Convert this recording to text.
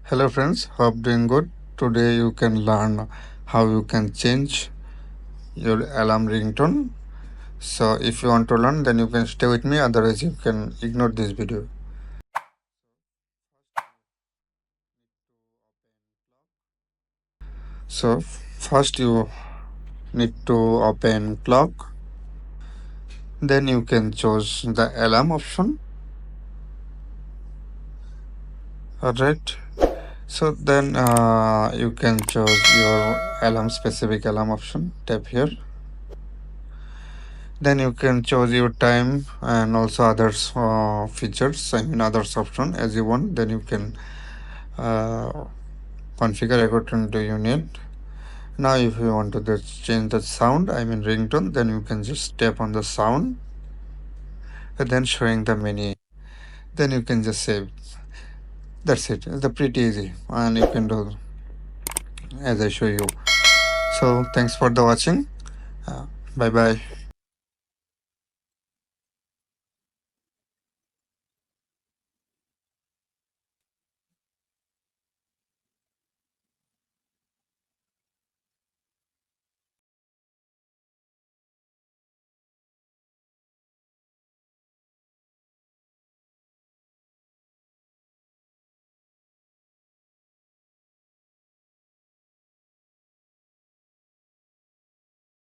Hello friends, hope doing good. Today you can learn how you can change your alarm ringtone. So if you want to learn, then you can stay with me, otherwise you can ignore this video. So first you need to open clock, then you can choose the alarm option. Alright. So then you can choose your alarm specific alarm option. Tap here. Then you can choose your time and also others features, I mean others option as you want. Then you can uh, configure according to your need. Now if you want to just change the sound, I mean ringtone, then you can just tap on the sound and then showing the menu. Then you can just save. That's it. It's pretty easy and you can do as I show you. So thanks for the watching. Uh, bye bye.